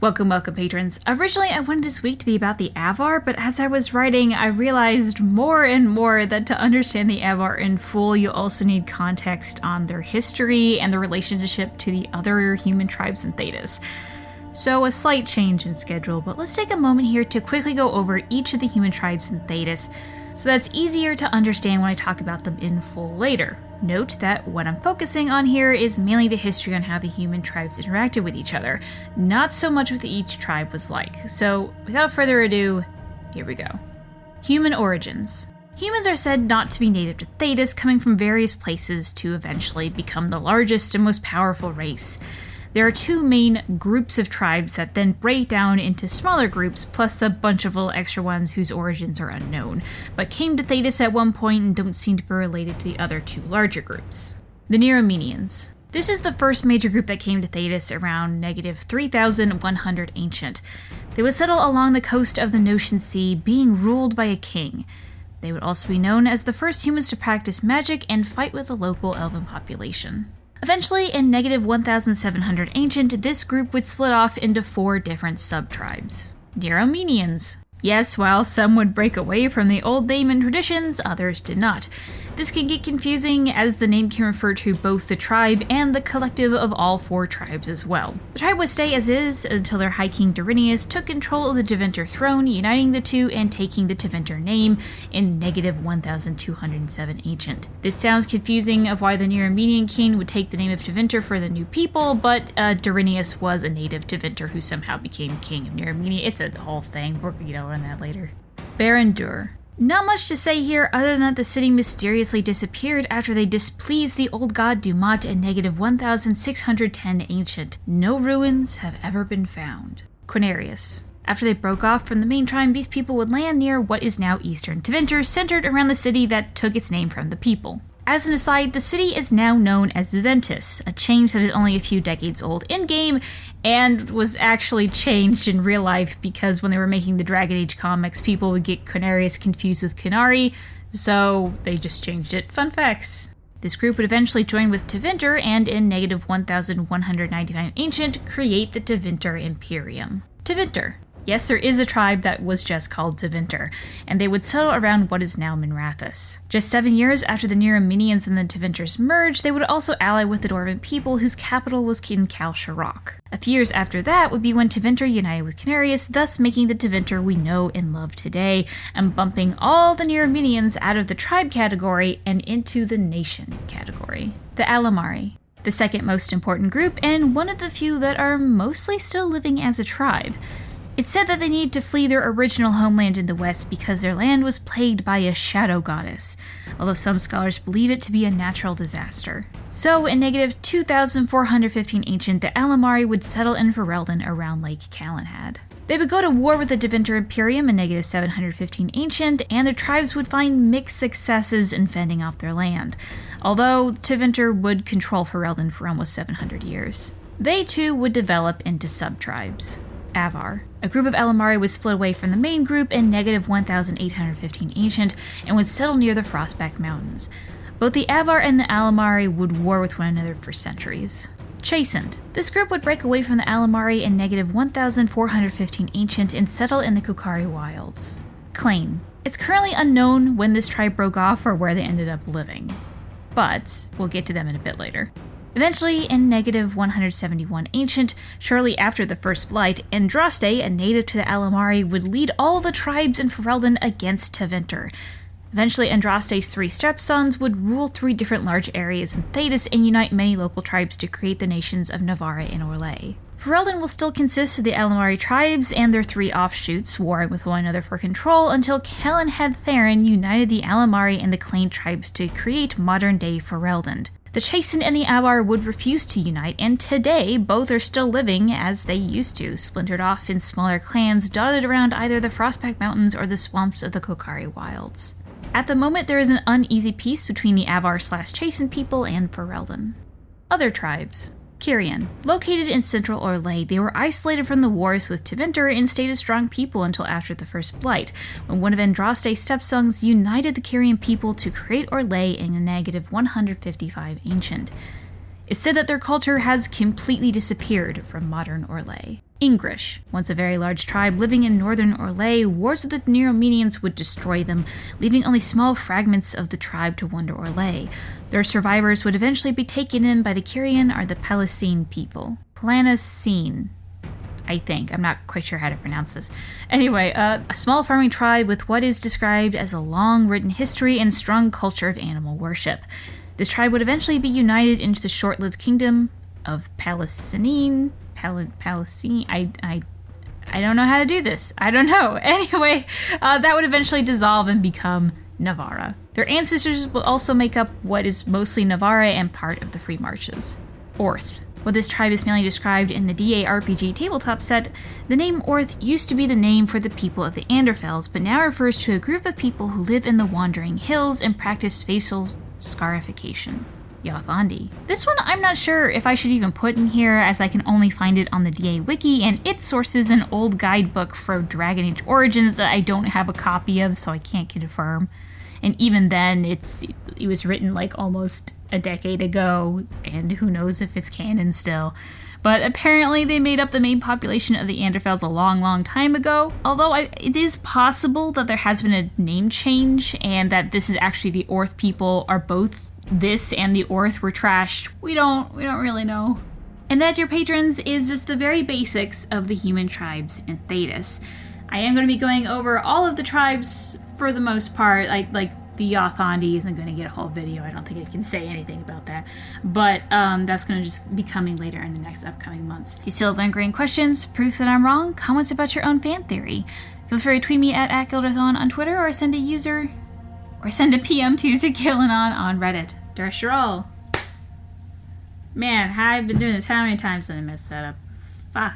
Welcome, patrons. Originally, I wanted this week to be about the Avar, but as I was writing, I realized more and more that to understand the Avar in full, you also need context on their history and the relationship to the other human tribes in Thetis. So a slight change in schedule, but let's take a moment here to quickly go over each of the human tribes in Thetis, so that's easier to understand when I talk about them in full later. Note that what I'm focusing on here is mainly the history on how the human tribes interacted with each other, not so much what each tribe was like. So without further ado, here we go. Human origins. Humans are said not to be native to Thetis, coming from various places to eventually become the largest and most powerful race. There are two main groups of tribes that then break down into smaller groups, plus a bunch of little extra ones whose origins are unknown, but came to Thetis at one point and don't seem to be related to the other two larger groups. The Neuromenians. This is the first major group that came to Thetis around negative 3100 ancient. They would settle along the coast of the Notion Sea, being ruled by a king. They would also be known as the first humans to practice magic and fight with the local elven population. Eventually, in negative 1700 ancient, this group would split off into four different sub-tribes. Neuromenians. Yes, while some would break away from the old name and traditions, others did not. This can get confusing as the name can refer to both the tribe and the collective of all four tribes as well. The tribe would stay as is until their High King Durinius took control of the Tevinter throne, uniting the two and taking the Tevinter name in negative 1207 ancient. This sounds confusing of why the Neuromenian king would take the name of Tevinter for the new people, but Durinius was a native Tevinter who somehow became king of Neuromenia. It's a whole thing. We're on that later. Barandur. Not much to say here other than that the city mysteriously disappeared after they displeased the old god Dumat in negative 1610 ancient. No ruins have ever been found. Quinarius. After they broke off from the main tribe, these people would land near what is now eastern Tevinter, centered around the city that took its name from the people. As an aside, the city is now known as Ventus, a change that is only a few decades old in-game, and was actually changed in real life because when they were making the Dragon Age comics, people would get Quinarius confused with Qunari, so they just changed it. Fun facts. This group would eventually join with Tevinter, and in negative 1199 ancient, create the Tevinter Imperium. Tevinter. Yes, there is a tribe that was just called Tevinter, and they would settle around what is now Minrathous. Just 7 years after the Neuromenians and the Tevinters merged, they would also ally with the Dwarven people whose capital was in Kal Sharok. A few years after that would be when Tevinter united with Quinarius, thus making the Tevinter we know and love today, and bumping all the Neuromenians out of the tribe category and into the nation category. The Alamari. The second most important group, and one of the few that are mostly still living as a tribe. It's said that they need to flee their original homeland in the west because their land was plagued by a shadow goddess, although some scholars believe it to be a natural disaster. So, in negative 2415 ancient, the Alamari would settle in Ferelden around Lake Calenhad. They would go to war with the Tevinter Imperium in negative 715 ancient, and their tribes would find mixed successes in fending off their land, although Tevinter would control Ferelden for almost 700 years. They too would develop into sub-tribes. Avar. A group of Alamari was split away from the main group in negative 1815 ancient and would settle near the Frostback Mountains. Both the Avar and the Alamari would war with one another for centuries. Chastened. This group would break away from the Alamari in negative 1415 ancient and settle in the Kukari wilds. Claim. It's currently unknown when this tribe broke off or where they ended up living, but we'll get to them in a bit later. Eventually, in negative 171 ancient, shortly after the First Blight, Andraste, a native to the Alamari, would lead all the tribes in Ferelden against Tevinter. Eventually, Andraste's three stepsons would rule three different large areas in Thetis and unite many local tribes to create the nations of Navarra and Orlais. Ferelden will still consist of the Alamari tribes and their three offshoots, warring with one another for control until Calenhad Theron united the Alamari and the Clane tribes to create modern-day Ferelden. The Chastened and the Avar would refuse to unite, and today both are still living as they used to, splintered off in smaller clans dotted around either the Frostback Mountains or the swamps of the Kokari Wilds. At the moment, there is an uneasy peace between the Avar/Chastened people and Ferelden. Other tribes. Kyrian. Located in central Orlais, they were isolated from the wars with Tevinter and stayed a strong people until after the First Blight, when one of Andraste's stepsons united the Kyrian people to create Orlais in a negative 155 ancient. It's said that their culture has completely disappeared from modern Orlais. Ingrish, once a very large tribe living in northern Orlais, wars with the Neromedians would destroy them, leaving only small fragments of the tribe to wander Orlais. Their survivors would eventually be taken in by the Kyrian or the Palasine people. Palasine, I think. I'm not quite sure how to pronounce this. Anyway, a small farming tribe with what is described as a long written history and strong culture of animal worship. This tribe would eventually be united into the short-lived kingdom of Palasine. I don't know how to do this. I don't know. Anyway, that would eventually dissolve and become Navarra. Their ancestors will also make up what is mostly Navarra and part of the Free Marches. Orth. While this tribe is mainly described in the DA RPG tabletop set, the name Orth used to be the name for the people of the Anderfels, but now refers to a group of people who live in the Wandering Hills and practice facial scarification. Yothandi. This one I'm not sure if I should even put in here, as I can only find it on the DA wiki, and it sources an old guidebook for Dragon Age Origins that I don't have a copy of, so I can't confirm. And even then, it was written like almost a decade ago, and who knows if it's canon still. But apparently they made up the main population of the Anderfels a long, long time ago. Although it is possible that there has been a name change, and that this is actually the Orth people are both this and the Orth were trashed. We don't really know. And that, dear patrons, is just the very basics of the human tribes in Thedas. I am going to be going over all of the tribes for the most part. Like the Yothandi isn't going to get a whole video. I don't think I can say anything about that. But that's going to just be coming later in the next upcoming months. If you still have lingering questions, proof that I'm wrong, comments about your own fan theory, feel free to tweet me at @Gildathon on Twitter, or send a PM to Zagillinon on Reddit. Dursherall. Man, I've been doing this how many times did I mess that up? Fuck.